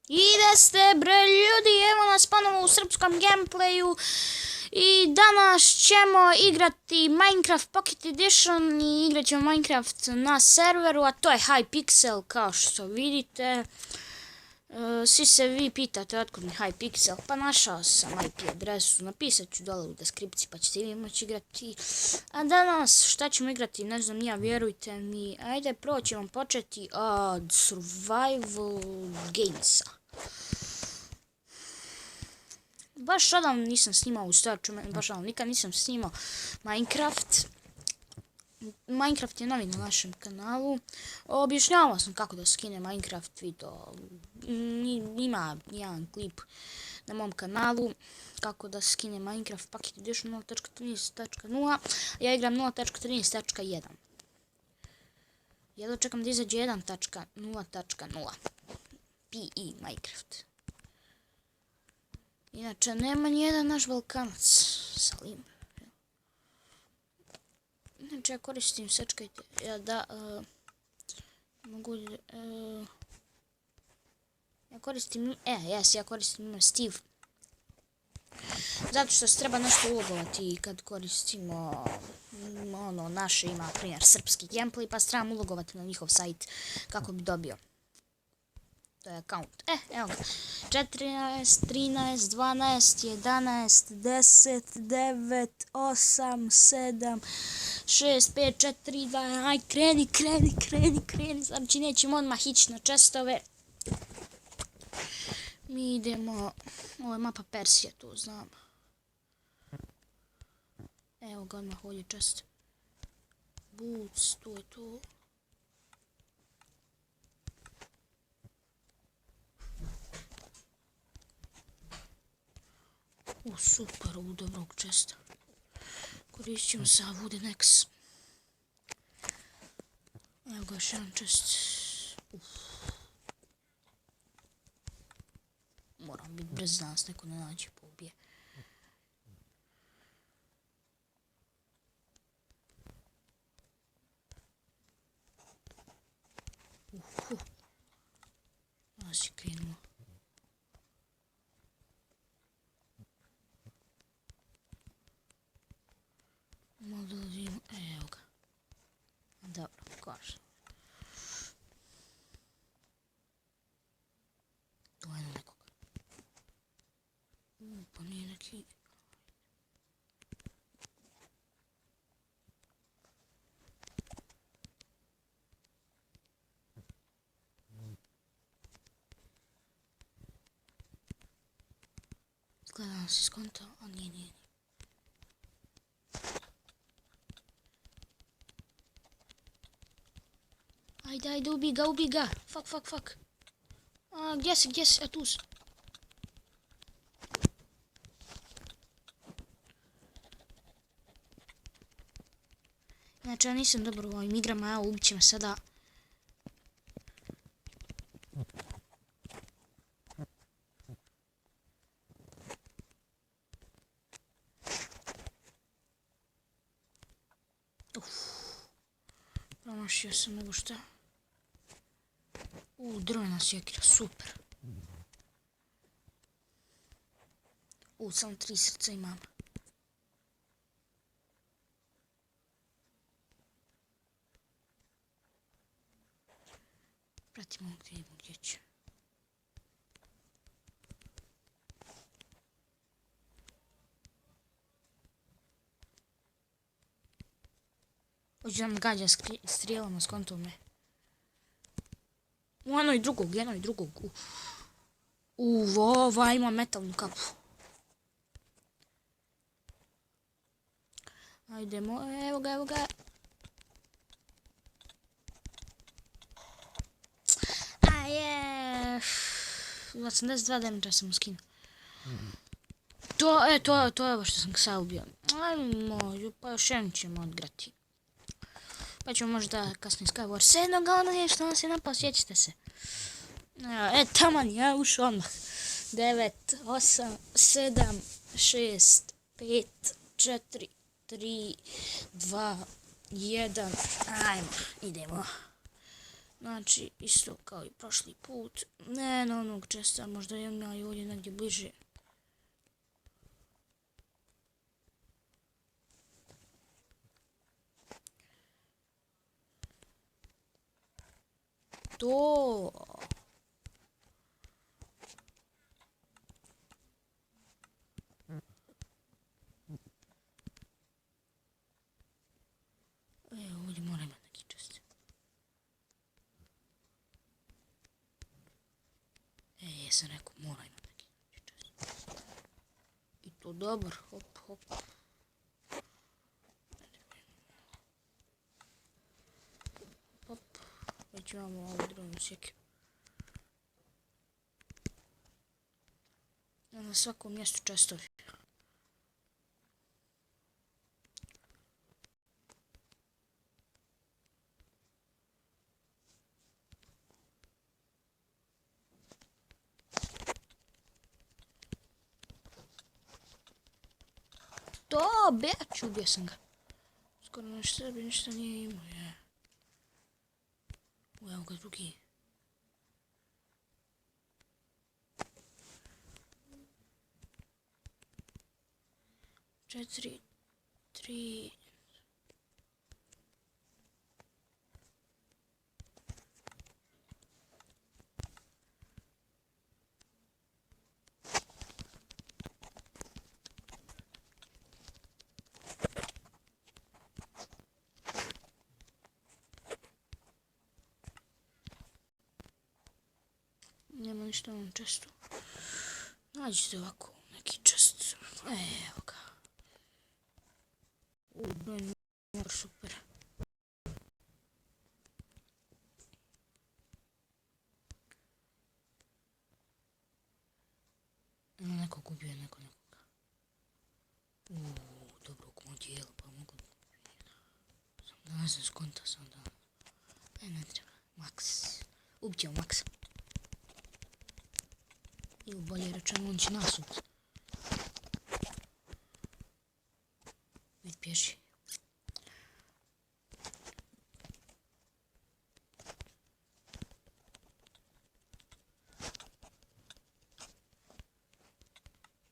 I da ste bre ljudi, evo nas ponovo u srpskom gameplayu i danas ćemo igrati Minecraft Pocket Edition i igrat ćemo Minecraft na serveru, a to je Hypixel kao što vidite. Svi se vi pitate otkud mi Hypixel, pa našao sam IP adresu, napisat ću dole u deskripciji pa ćete i vi moći igrati. A danas šta ćemo igrati, ne znam ja, vjerujte mi. Ajde, prvo ćemo početi od Survival Gamesa. Baš odavno nisam snimao u starču, baš odavno nikad nisam snimao Minecraft. Minecraft je novi na našem kanalu. Objašnjavao sam kako da skine Minecraft video. Ima jedan klip na mom kanalu kako da skine Minecraft Pocket Edition 0.13.0. Ja igram 0.13.1. Ja dočekam da izađe 1.0.0 PE Minecraft. Inače, nema nijedan naš Balkanac. Salim. Inače, ja koristim, sačekajte, ja koristim, ja koristim Steve. Zato što se treba nešto ulogovati kad koristimo, naše ima, primjer, srpski gameplay, pa se trebam ulogovati na njihov sajt kako bi dobio. To je account. Evo ga. 14, 13, 12, 11, 10, 9, 8, 7, 6, 5, 4, 2, aj kreni. Znači nećemo odmah ići na čestove. Mi idemo, ovo je mapa Persije, tu znam. Evo ga odmah ovdje čest. Boots, tu je tu. Super, ovo dobrog česta. Koristit ćemo sa Wooden Axe. Evo ga još jedan čest. Moram biti brz da nas neko ne nađe pa ubije. Nas je krenuo. Evo ga. Dobro, koš. Dojeno nekoga. Pa nije neki... Gledam se skontao, a nije. Ajde, ubi ga. Fuck. A, gdje si? A, tu si. Znači, ja nisam dobro u ovim igrama, evo, ubit će me sada. Promašio sam nego šta. Drvena sjekira, super. Samo 3 srca imam. Pratimo gdje će. Hoće da me gađa strijelama s kontom me. Jedno i drugog. Ova ima metalnu kapu. Ajdemo, evo ga. 82 damage sam skinuo. To je ovo što sam sad ubio. Ajmo, pa još jednom ćemo odgrati. Pa ćemo možda kasnije Skywars. Sedno ga ono je što nas je napao, sjećate se. Taman, ja ušao odmah. 9, 8, 7, 6, 5, 4, 3, 2, 1. Ajmo, idemo. Znači, isto kao i prošli put. Ne na onog česta, možda ima i ovdje negdje bliže. To. Evo, ovdje mora imati neki čest. Jesam rekao, mora imati neki čest. I to dobar, hop, hop. Hop, već imamo ovu drugom sjekiru. Na svakom mjestu čestovi. To, beč, ubio sam ga. Skoro na sebi ništa nije imao, je. Evo ga drugi. Četiri, tri. Nema ništa na ovom čestu. Nađite ovako neki čest. Evo ga. Brojni mor, super. Nekog ubio, nekoga. Dobro, komu dijelo, pa mogu... Sam da ne znam skonta sam da... Ne treba. Max. Ubćemo Maxa. Ili bolje rečeno, on će nas ubiti. Vid pješi.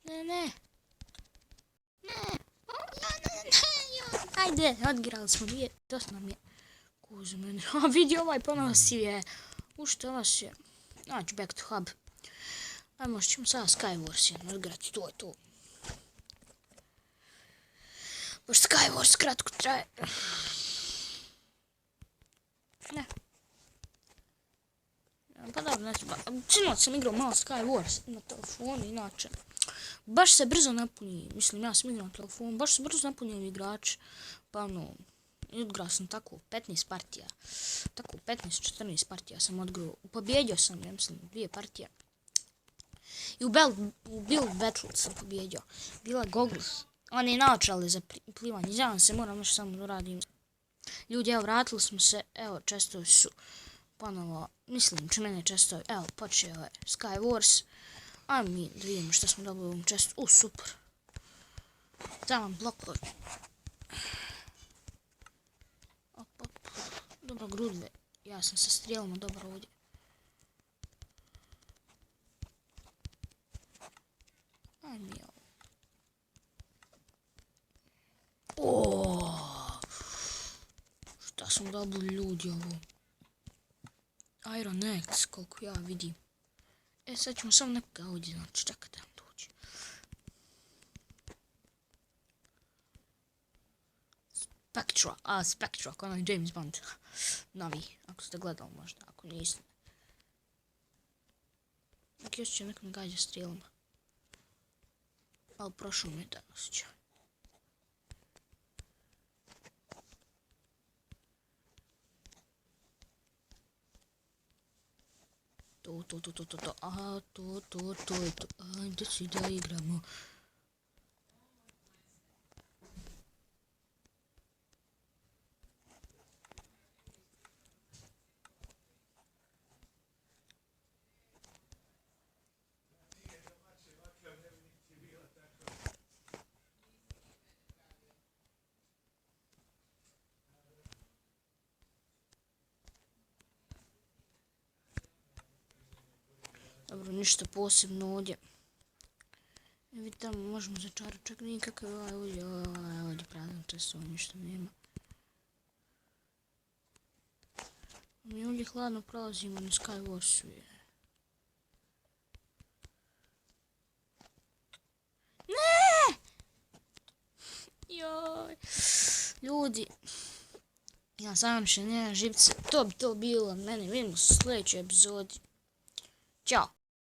Ne. Ajde, odgrali smo dvije, dosta nam je. Kuzu mene, vidi ovaj ponosi je. Što vas je? Znači, back to hub. Ajmo, ćemo sada Skywars jedno odgrati, to je to. Pošto Skywars kratko traje. Ne. Pa dobro, znači, sinoć sam igrao malo Skywars na telefonu, inače. Baš se brzo napuni, mislim, ja sam igrao na telefonu, baš se brzo napunio igrač. Pa ono, odgrao sam tako 15 partija. Tako 15-14 partija sam odgrao. Pobjedio sam, ja mislim, 2 partije. I u Build Battle sam pobjedio. Bila Goggles. One naočale za plivanje. Izjavam se, moram još samo da radim. Ljudi, evo, vratili smo se. Evo, čestovi su ponovo, mislim, če mene čestovi. Evo, počeo je Skywars. Ajmo mi da vidimo što smo dobili u ovom čestu. Super. Tamo blokovi. Op. Dobro, grudve. Ja sam sa strijelama dobro ovdje. Ajme ovo. Šta smo dobili ljudi ovo? Iron X, koliko ja vidim. Sad ćemo samo nekoga ovdje, znači čekajte nam dođe. Spectra, kao onaj James Bond. Novi, ako ste gledali možda, ako niste. Još će neko me gađa strijelima. Ali prošao mi je taj osjećaj. Ajde si da igramo. Dobro, ništa posebno ovdje. Evi tamo možemo začarati, čak nikakav ovdje prazno testo, ništa nema. Mi ovdje hladno prolazimo na Skywashu. Ne! Joj. Ljudi. Ja sam še nema živce. To bi to bilo. Mene vidimo u sljedećoj epizodi. Ćao.